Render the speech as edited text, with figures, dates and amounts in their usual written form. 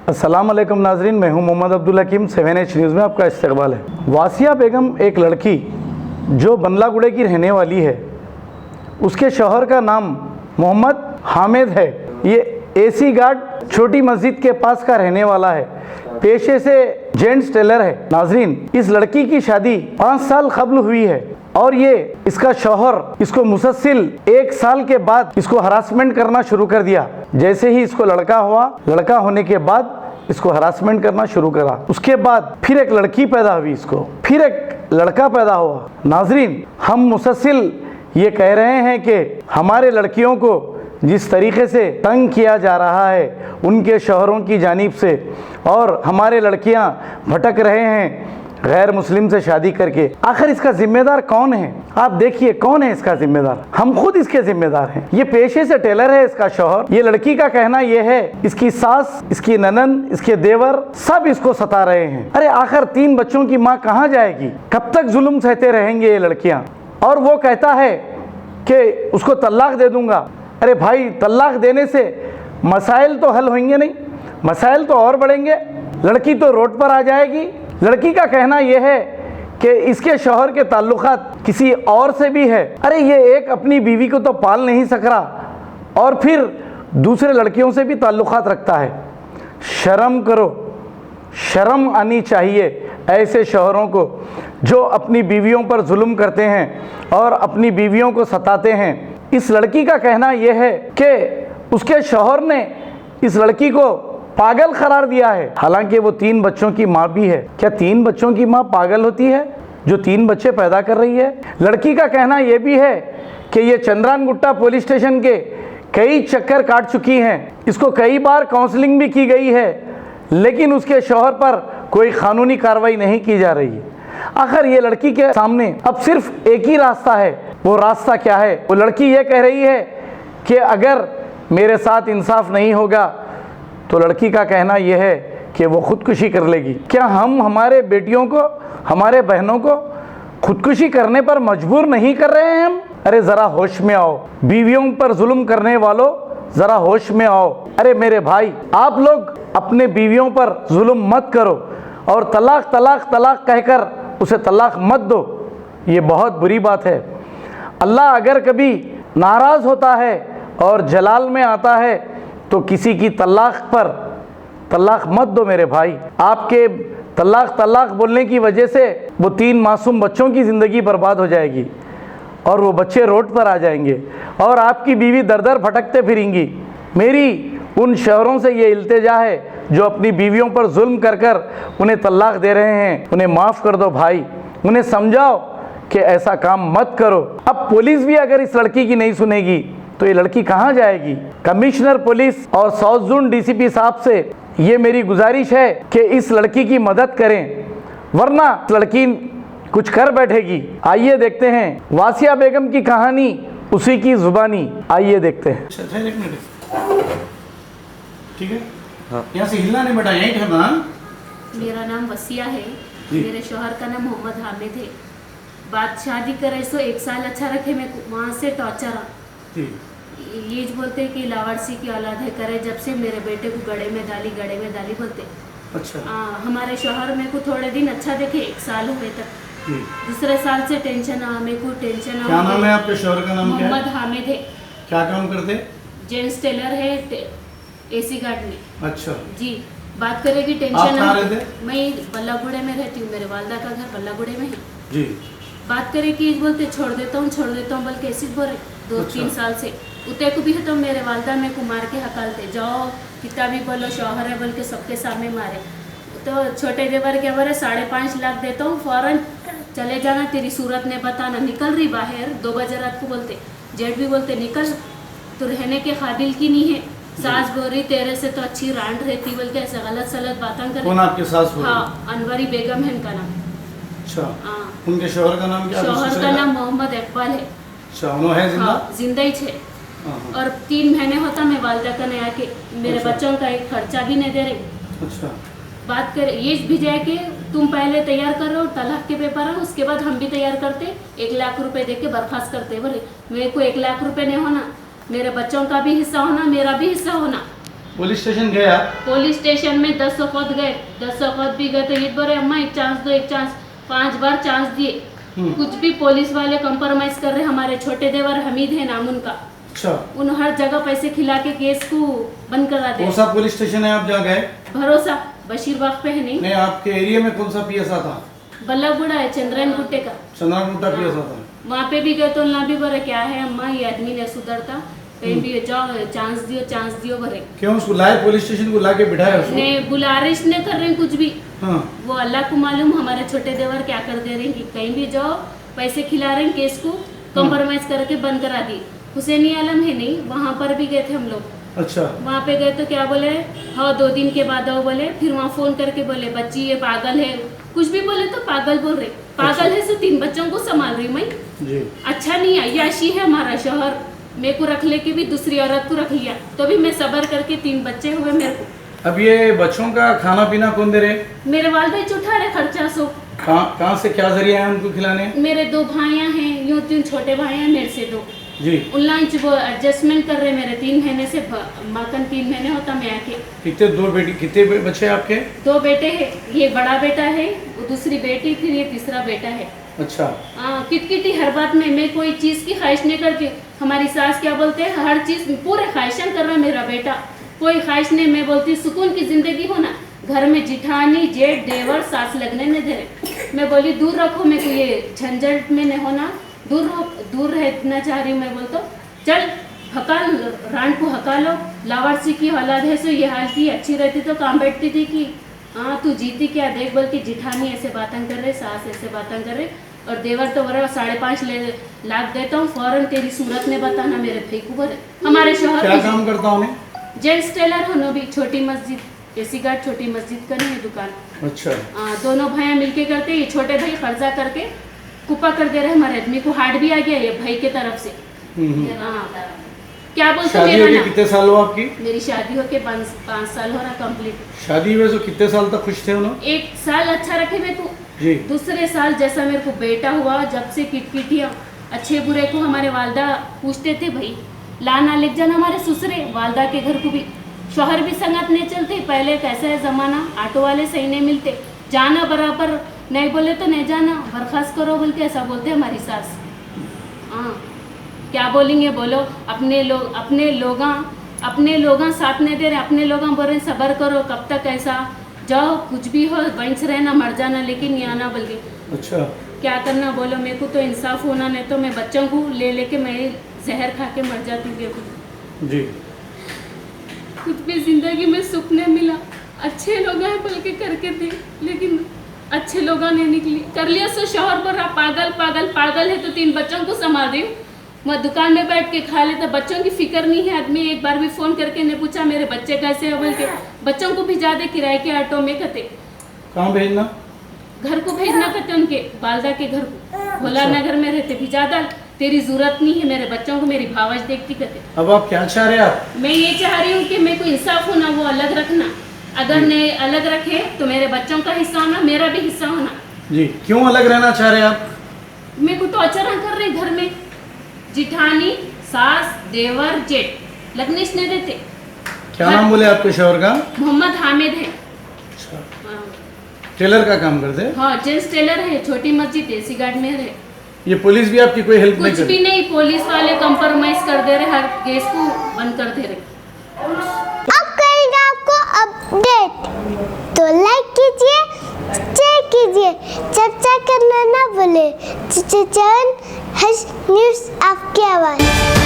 अस्सलाम वालेकुम नाजरीन, मैं हूं मोहम्मद अब्दुल हकीम। 7H न्यूज़ में आपका इस्तकबाल है। वासिया बेगम एक लड़की जो बंगलागुड़े की रहने वाली है, उसके शौहर का नाम मोहम्मद हामिद है। ये एसी गार्ड छोटी मस्जिद के पास का रहने वाला है, पेशे से जेंट्स टेलर है। नाजरीन, इस लड़की की शादी 5 साल कबल हुई है और ये इसका शौहर इसको मुसलसल 1 साल के बाद इसको हरासमेंट करना शुरू कर दिया। जैसे ही इसको लड़का हुआ, लड़का होने के बाद इसको हरासमेंट करना शुरू करा। उसके बाद फिर एक लड़की पैदा हुई, इसको फिर एक लड़का पैदा हुआ। नाजरीन, हम मुसलसल ये कह रहे हैं कि हमारे लड़कियों को जिस तरीके से तंग किया जा रहा है उनके शौहरों की जानिब से, और हमारे लड़कियां भटक रहे हैं गैर मुस्लिम से शादी करके, आखिर इसका जिम्मेदार कौन है? आप देखिए कौन है इसका जिम्मेदार। हम खुद इसके जिम्मेदार हैं। ये पेशे से टेलर है इसका शौहर। ये लड़की का कहना ये है इसकी सास, इसकी ननन, इसके देवर सब इसको सता रहे हैं। अरे आखिर 3 बच्चों की माँ कहाँ जाएगी? कब तक जुल्म सहते रहेंगे ये लड़कियाँ? और वो कहता है कि उसको तलाक दे दूंगा। अरे भाई, तलाक देने से मसाइल तो हल होंगे नहीं, मसाइल तो और बढ़ेंगे। लड़की तो रोड पर आ जाएगी। लड़की का कहना यह है कि इसके शौहर के ताल्लुकात किसी और से भी है। अरे ये एक अपनी बीवी को तो पाल नहीं सक रहा और फिर दूसरे लड़कियों से भी ताल्लुकात रखता है। शर्म करो, शर्म आनी चाहिए ऐसे शौहरों को जो अपनी बीवियों पर जुल्म करते हैं और अपनी बीवियों को सताते हैं। इस लड़की का कहना यह है कि उसके शौहर ने इस लड़की को पागल करार दिया है, हालांकि वो 3 बच्चों की माँ भी है। क्या 3 बच्चों की माँ पागल होती है जो 3 बच्चे पैदा कर रही है? लड़की का कहना यह भी है कि ये चंद्रानगुट्टा पुलिस स्टेशन के कई चक्कर काट चुकी हैं, इसको कई बार काउंसलिंग भी की गई है, लेकिन उसके शौहर पर कोई कानूनी कार्रवाई नहीं की जा रही है। आखिर ये लड़की के सामने अब सिर्फ एक ही रास्ता है। वो रास्ता क्या है? वो लड़की ये कह रही है कि अगर मेरे साथ इंसाफ नहीं होगा तो लड़की का कहना यह है कि वो खुदकुशी कर लेगी। क्या हम हमारे बेटियों को, हमारे बहनों को खुदकुशी करने पर मजबूर नहीं कर रहे हैं हम? अरे ज़रा होश में आओ, बीवियों पर जुल्म करने वालों ज़रा होश में आओ। अरे मेरे भाई, आप लोग अपने बीवियों पर जुल्म मत करो और तलाक तलाक तलाक कहकर उसे तलाक मत दो। ये बहुत बुरी बात है। अल्लाह अगर कभी नाराज़ होता है और जलाल में आता है तो किसी की तलाक पर तलाक मत दो मेरे भाई। आपके तलाक तलाक बोलने की वजह से वो 3 मासूम बच्चों की ज़िंदगी बर्बाद हो जाएगी और वो बच्चे रोड पर आ जाएंगे और आपकी बीवी दर दर भटकते फिरेंगी। मेरी उन शौहरों से ये इल्तिजा है जो अपनी बीवियों पर जुल्म कर कर उन्हें तलाक दे रहे हैं, उन्हें माफ़ कर दो भाई। उन्हें समझाओ कि ऐसा काम मत करो। अब पुलिस भी अगर इस लड़की की नहीं सुनेगी तो ये लड़की कहाँ जाएगी? कमिश्नर पुलिस और साउथ जोन डीसीपी साहब से ये मेरी गुजारिश है कि इस लड़की की मदद करें, वरना लड़की कुछ कर बैठेगी। आइए देखते हैं वासिया बेगम की कहानी, उसी की जुबानी। आइए देखते हैं। अच्छा, एक मिनट, ठीक है? हाँ। यहाँ से हिलना नहीं बेटा, यहीं ठहरना। मेरा नाम वसिया है, मेरे शौहर का नाम मोहम्मद हामिद है। बात शादी करे सो 1 साल अच्छा रखे, मैं वहाँ से टॉर्चर ये बोलते कि लावारसी की औलाद है करे, जब से मेरे बेटे को गड़े में डाली बोलते। अच्छा। हमारे शौहर मेरे को थोड़े दिन अच्छा देखे, 1 साल हुए तक। दूसरे साल से टेंशन मेरे को टेंशन। क्या नाम है आपके शौहर का? नाम क्या है? मोहम्मद हामिद है। क्या काम करते? जेंट्स टेलर है, एसी गार्ड में। अच्छा जी। बात करेगी टेंशन। मैं बल्लागुड़े में रहती हूँ, मेरे वालदा का घर बल्लागुड़े में है जी। बात करे कि बोलते छोड़ देता हूँ बोल के ऐसी बोल रहे 2-3 साल से। उते को भी है तो मेरे वालदा में को मार के हकालते, जाओ कितना भी बोलो शौहर है बोल के सबके सामने मारे। तो छोटे देवर के बोले 5.5 लाख देता हूँ, फौरन चले जाना, तेरी सूरत ने बताना। निकल रही बाहर 2 बजे रात को बोलते, जेठ भी बोलते निकल, तो रहने के काबिल की नहीं है। सास बोल रही तेरे से तो अच्छी रांड रहती बोल के ऐसे गलत सलत बातें कर। कौन आपके सास? हाँ, अनवरी बेगम है उनका नाम। अच्छा। हाँ। उनके शौहर का नाम क्या? शौहर का नाम मोहम्मद इकबाल है। अच्छा, उन्होंने है जिंदा? हाँ, जिंदा ही है। और 3 महीने होता मैं वालदा का नया के मेरे बच्चों का एक खर्चा भी नहीं दे रही। अच्छा। बात कर ये भी जाए कि तुम पहले तैयार करो तलाक के पेपर है, उसके बाद हम भी तैयार करते, 1 लाख रुपए दे के बर्खास्त करते। बोले मेरे को 1 लाख रुपए नहीं होना, मेरे बच्चों का भी हिस्सा होना, मेरा भी हिस्सा होना। पुलिस स्टेशन गया? पुलिस स्टेशन में 10 वक्त गए, 10 वक्त भी गए तो ये बोले अम्मा एक चांस दो, एक चांस, 5 बार चांस दिए, कुछ भी पुलिस वाले कंप्रोमाइज कर रहे। हमारे छोटे देवर हमीद है नाम उनका, अच्छा, उन हर जगह पैसे खिला के केस को बंद करा दे। कौन सा पुलिस स्टेशन है आप जहाँ गए? भरोसा बशीरबाग पे है। नहीं, आपके एरिया में कौन सा पीएसआ था? बल्लागुड़ा है, चंद्रन गुट्टे का, चंद्रनगुट्टा पीएसआ था। वहाँ पे भी गए तो ना भी बोले क्या है अम्मा ये आदमी नहीं सुधरता, कहीं भी जाओ चांस दियो भरे। क्यों उसको लाए पुलिस स्टेशन को लाके बिठाया उसको? ने गुलारिश ने कर रहे कुछ भी। हाँ। वो अल्लाह को मालूम हमारे छोटे देवर क्या कर दे रहे हैं, कहीं भी जाओ पैसे खिला रहे हैं, केस को कॉम्प्रोमाइज करके बंद करा दी। हुसैनी आलम है नहीं, वहाँ पर भी गए थे हम लोग। अच्छा, वहाँ पे गए तो क्या बोले, हाँ 2 दिन के बाद आओ बोले। फिर वहाँ फोन करके बोले बच्ची ये पागल है, कुछ भी बोले तो पागल बोल रहे। पागल है तो 3 बच्चों को संभाल रही मैं जी। अच्छा नहीं है, याशी है हमारा शोहर, मेरे को रख ले के भी दूसरी औरत को रख लिया, तो भी मैं सबर करके 3 बच्चे हुए मेरे को। अब ये बच्चों का खाना पीना कौन दे रहे? मेरे वालदा उठा रहे खर्चा सो। कहाँ से क्या जरिया है उनको खिलाने? मेरे 2 भाइयाँ हैं, यूँ 3 छोटे भाई हैं मेरे से 2 जी। उन लंच वो एडजस्टमेंट कर रहे मेरे 3 महीने से, माकन 3 महीने होता मैं आके। कितने 2 बेटी, कितने बच्चे आपके? 2 बेटे हैं, ये बड़ा बेटा है, वो दूसरी बेटी, फिर ये तीसरा बेटा है। अच्छा। किटकिटी हर बात में, मैं कोई चीज की ख्वाहिश नहीं करती। हमारी सास क्या बोलते हैं, हर चीज पूरे ख्वाहिशें कर रहा है मेरा बेटा, कोई ख्वाहिश नहीं। मैं बोलती सुकून की जिंदगी हो ना, घर में जिठानी जेठ देवर सास लगने नहीं दे रहे। मैं बोली दूर रखो, मेरे को ये झंझट में नहीं होना, दूर रहना चाह रही हूँ। मैं बोलता चल हकाल रान को हका लो, लावारसी की औलाद है सो ये हाल की, अच्छी रहती तो काम बैठती थी कि हाँ तू जीती क्या देख, बोल के जिठानी ऐसे बातें कर रहे, सास ऐसे बातें कर रहे, और देवर तो बड़ा 5.5 लाख देता हूँ फौरन तेरी सूरत ने बताना मेरे भाई को बोले। हमारे शोहर क्या काम करता हूँ? जेंट्स टेलर हो भी, छोटी मस्जिद एसी गार्ड, छोटी मस्जिद का नहीं है दुकान। अच्छा। दोनों भाइयाँ मिलके करते, ये छोटे भाई कर्जा करके कुपा कर दे रहे हमारे आदमी को, हार्ट भी आ गया ये भाई के तरफ से। क्या बोलते शादी होके कितने साल हुआ आपकी? मेरी शादी होके 5 साल हो रहा कंप्लीट। शादी हुए तो कितने साल तक खुश थे उन्होंने? 1 साल अच्छा रखे मैं को जी। दूसरे साल जैसा मेरे को बेटा हुआ, जब से किटकिटियाँ अच्छे बुरे को हमारे वालदा पूछते थे, भाई लाना ले जाना हमारे ससुरे वालदा के घर को भी, शोहर भी संगत नहीं चलते। पहले कैसा है जमाना, ऑटो वाले सही नहीं मिलते, जाना बराबर नहीं बोले तो नहीं जाना, बर्खास्त करो बोल के ऐसा बोलते हमारी सास। हाँ क्या बोलेंगे बोलो, अपने लोग साथ नहीं दे रहे, अपने लोग बोल रहे सबर करो, कब तक ऐसा जाओ, कुछ भी हो वहीं से रहना, मर जाना लेकिन नहीं आना बोल के। अच्छा क्या करना बोलो, मेरे को तो इंसाफ होना, नहीं तो मैं बच्चों को लेके मैं जहर खा के मर जाती हूँ जी। कुछ भी जिंदगी में सुख नहीं मिला, अच्छे लोग हैं बोल के करके थे, लेकिन अच्छे लोग नहीं निकली। कर लिया सो शोहर बोल रहा पागल है तो 3 बच्चों को संभाल रही हूँ, मैं दुकान में बैठ के खा लेता, बच्चों की फिक्र नहीं है आदमी। एक बार भी फोन करके ने पूछा मेरे बच्चे कैसे हो बोल के, बच्चों को भी ज्यादा किराए के ऑटो में कहते। कहाँ भेजना? घर को भेजना कहते, उनके वालदा के घर को, भोला नगर में रहते भी, ज्यादा तेरी जरूरत नहीं है, मेरे बच्चों को मेरी भावज देखती कहते। अब आप क्या चाह रहे हैं? आप? मैं ये चाह रही हूँ कि मेरे को इंसाफ होना, वो अलग रखना, अगर ने अलग रखे तो मेरे बच्चों का हिस्सा होना, मेरा भी हिस्सा होना जी। क्यों अलग रहना चाह रहे हैं आप? मेरे को टॉर्चर कर रहे घर में, जिठानी सास देवर जेठ लगने नहीं देते। क्या नाम बोले आपके शोहर का? मोहम्मद हामिद है। अच्छा। टेलर का काम करते हैं? हाँ जेंट्स टेलर है, छोटी मस्जिद एसी गार्ड में है। ये पुलिस भी आपकी कोई हेल्प नहीं करती? कुछ भी नहीं, पुलिस वाले कंप्रोमाइज कर दे रहे, हर केस को बंद कर दे रहे। अब करेंगे आपको अपडेट, तो लाइक कीजिए, शेयर कीजिए, चर्चा करना ना भूले। चैनल न्यूज़ आपकी आवाज़।